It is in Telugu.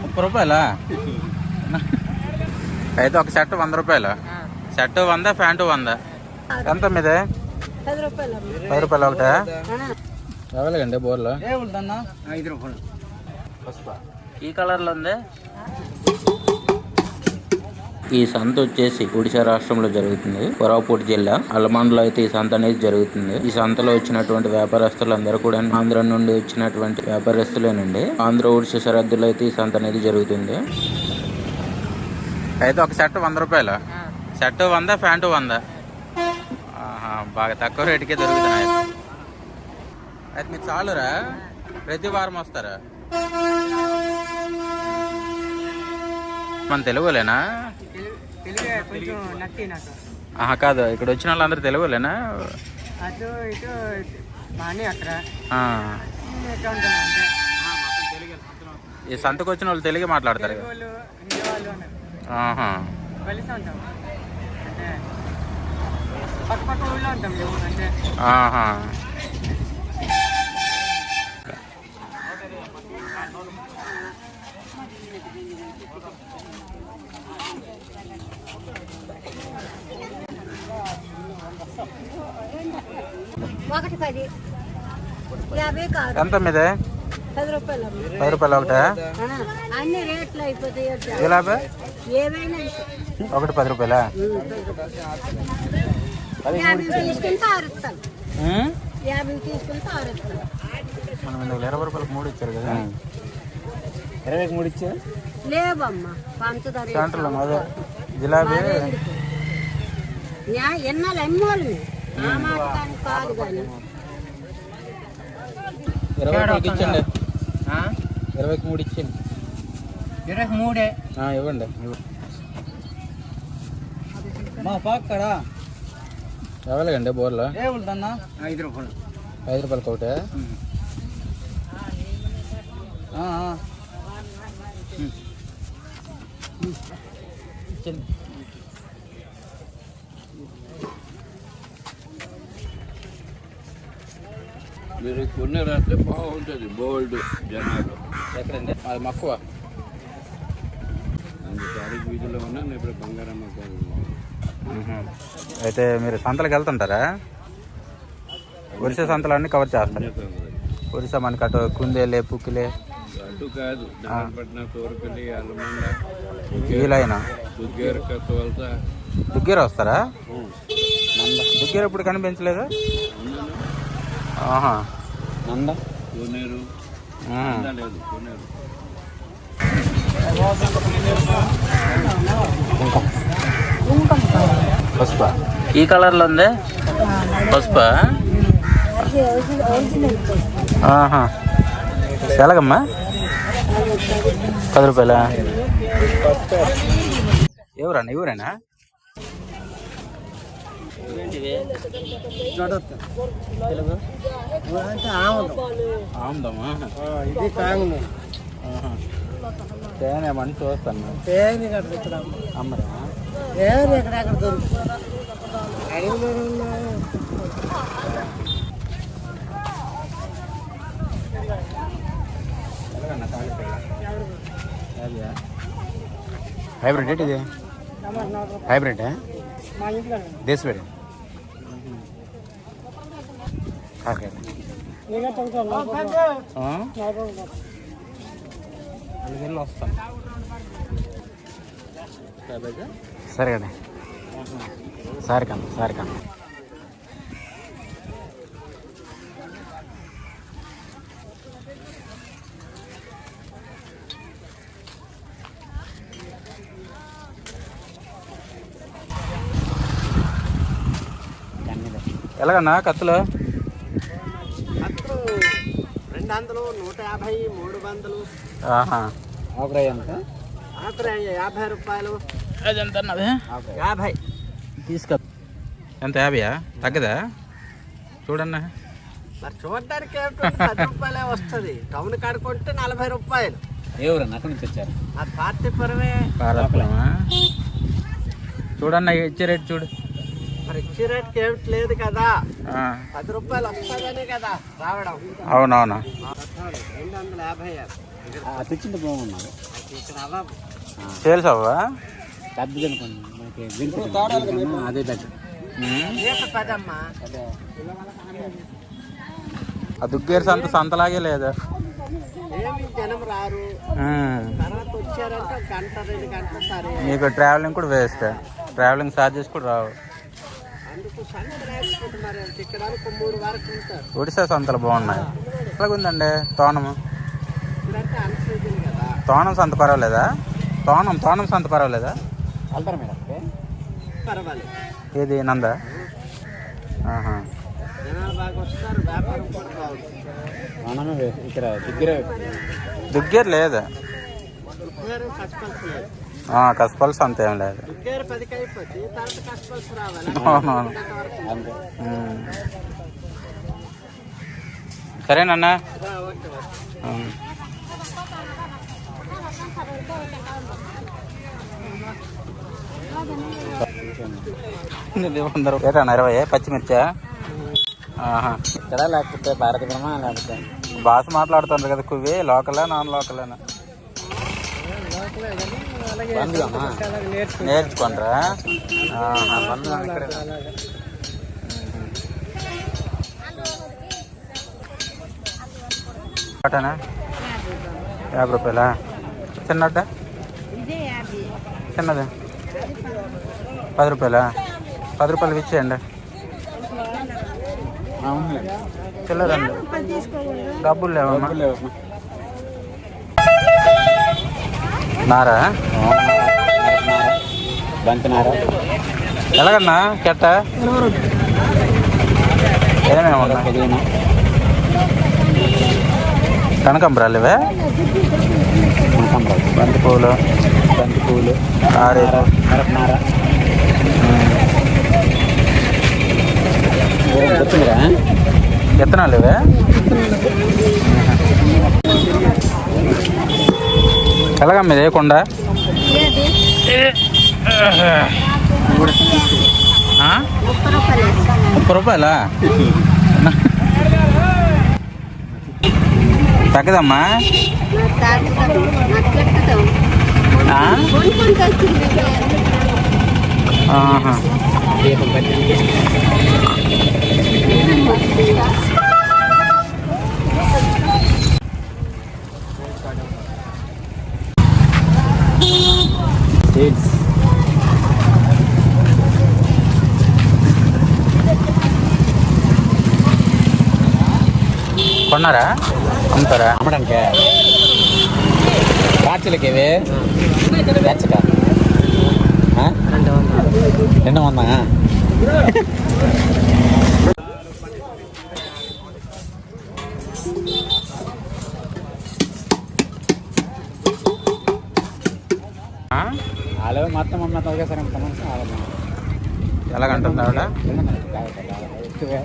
30 రూపాయలా? అయితే ఒక షర్ట్ 100 రూపాయలు. Shirt 100, pant 100. ఎంత మీదే? 10 రూపాయలు. 10 రూపాయలు ఒకటే? ఎవరికండి బోర్లో? 5 రూపాయలు. ఈ కలర్లో ఉంది. ఈ సంత వచ్చేసి ఒడిశా రాష్ట్రంలో జరుగుతుంది. కోరాపుట్ జిల్లా అలమండలో అయితే ఈ సంత అనేది జరుగుతుంది. ఈ సంతలో వచ్చినటువంటి వ్యాపారస్తులు అందరూ కూడా ఆంధ్ర నుండి వచ్చినటువంటి వ్యాపారస్తులేనండి. ఆంధ్ర ఒడిశా సరిహద్దులో అయితే ఈ సంత అనేది జరుగుతుంది. అయితే ఒక షర్ట్ 100 రూపాయలు. Shirt 100, pant 100. బాగా తక్కువ రేటుకే దొరుకుతున్నాయి. అయితే మీరు చాలురా, ప్రతి వారం వస్తారా? మన తెలుగులేనా? కాదు, ఇక్కడ వచ్చిన వాళ్ళందరూ తెలుగులేనా? ఈ సంతకు వచ్చిన వాళ్ళు తెలుగే మాట్లాడతారు. ఒకటి 10, 50 కాదు. ఎంత మీదే? 10 రూపాయలు. 10 రూపాయలు ఒకటే? అన్ని రేట్లు అయిపోతాయి. ఏవైనా ఒకటి 10 రూపాయలా? 50 తీసుకుంటే 6 ఇస్తాను. 50 తీసుకుంటే 6 ఇస్తాను. మనం 20 రూపాయలకు 3 ఇచ్చారు కదా? 20కి 3 ఇచ్చా? లేవమ్మా, పంచదార అదే జిలాబీ ఎన్నాళ్ళు అమ్మోళ్ళు ఆ మాట కానీ కాదు. కానీ 20 రూపాయలకి ఇచ్చండి. 20కి 3 ఇచ్చింది. 20కి 3 ఇవ్వండి. మా పక్కడ ఎవరికండి బోర్లో? 5 రూపాయలు. 5 రూపాయలకి ఒకటే? మీరు కొన్ని రాస్తే బాగుంటుంది. బోల్డ్ జనాలు ఎక్కడండి? అది మక్కువ. తారీఖు వీధిలో ఉన్నా ఇప్పుడు బంగారమ్మ. అయితే మీరు సంతలకు వెళ్తుంటారా? ఒరిస్సా సంతలు అన్నీ కవర్ చేస్తారు. ఒరిస్సా మనకి అటు కుందేలే, పుక్కిలే, అటు కాదు, పట్నం, తోరపల్లి, అల్లమండ, వీలైనా దుగ్గేరు, కత్తవలస. దుగ్గేరు వస్తారా? దుగ్గేరు ఇప్పుడు కనిపించలేదు. కోనేరు లేదు, కోనేరు. పసుప ఈ కలర్లో ఉంది. పసుప ఎలాగమ్మా? 10 రూపాయలా? ఎవరన్నా? ఎవరైనా? తెలుగు ఆముదమా? ఇది కాంగు తేనె ఏమని చూస్తాను. అమ్మరా? ఎక్కడెక్కడ దొరుకుతుంది. హైబ్రిడ్ ఏంటి ఇది? హైబ్రిడ్ దేశపేడి వస్తాను. సరే అండి. సారికన్నా సారికన్నా ఎలాగన్నా కత్తులు? 200, 150, 300. ఆకురాయి ఎంత? ఆకురాయి 50 రూపాయలు. అది ఎంత అన్నది? 50 తీసుకో. ఎంత? 50? తగ్గదా? చూడన్నా. మరి చూడడానికి 10 రూపాయలే వస్తుంది. టౌన్ కాడుకుంటే 40 రూపాయలు. ఎవరన్నా అక్కడి నుంచి వచ్చారు? ఆ పార్టీపురమే. పార్టీపురమా? చూడన్నా ఇచ్చే రేటు చూడు. మరి ఇచ్చే రేట్కి ఏమిటి లేదు కదా. 10 రూపాయలు వస్తుందనే కదా రావడం. అవునవును. 250. తెచ్చింది బాగున్నాడు ఇక్కడ అవ్వదు. సేల్స్ అవ్వా? పెద్దది అనుకోండి మనకి అదే బెటర్. రేపు పదమ్మా. ఆ దుగ్గేరు సంతలాగే లేదా? ఏమి జనం రారు, తర్వాత వచ్చారంటే ఒక గంట 2 గంటలు సరే. మీకు ట్రావెలింగ్ కూడా వేస్ట్, ట్రావెలింగ్ ఛార్జెస్ కూడా రావు. అందుకు సంత లేకపోతే మరి తిక్కడానికి 3 వరకు ఉంటారు. ఒడిశా సంతలు బాగున్నాయి. ఎలాగుందండి తోనము? ఇప్పుడంటే అన్సీజన్ కదా. తోనం సంత పర్వాలేదా? తోనం సంత పర్వాలేదా? వెళ్తారా మేడం? పర్వాలేదు. ఏది నందా? జనాలు బాగా వస్తారు, వ్యాపారం కూడా బాగుంటుంది. మనమే ఇక్కడ దుగ్గేరు లేదా? దుగ్గేరు కష్టపల్స్ లేదు. కసపల్స్ అంత ఏం లేదు. దుగ్గేరు 10కి అయిపోతే తర్వాత కష్టపల్స్ రావాలి. అవునవును. సరేనన్నా. ఓకే. ఏటన్నా 20 పచ్చిమిర్చా? ఇక్కడ లేకపోతే భారతపురమా లేకపోతే భాష మాట్లాడుతున్నారు కదా, కువి లోకలా నాన్ లోకలేనా? నేర్చుకుంటారా? పట్టనా 50 రూపాయలా? చిన్నడ్డ చిన్నది 10 రూపాయలా? 10 రూపాయలు ఇచ్చేయండి. చిల్లరండి, డబ్బులు లేవమ్మా. నారా బంతినారా ఎలాగన్నా చెట్ట ఏమేమి ఉన్నాయి? కనకాంబరాలు ఇవే? బంతి పువ్వులు ఆరేరు మిరపనార విత్తనాలు ఇవే? ఎలాగమ్మ ఇది కొండ? 30 రూపాయలా? తగ్గదమ్మా? కొన్నారా? అమ్ముతారా? అమ్మడానికి రాచులకి ఇవి వెచ్చక 200. వాళ్ళు మొత్తం ఒకేసారి ఎలాగంటుంది ఆవిడ? ఎక్కువే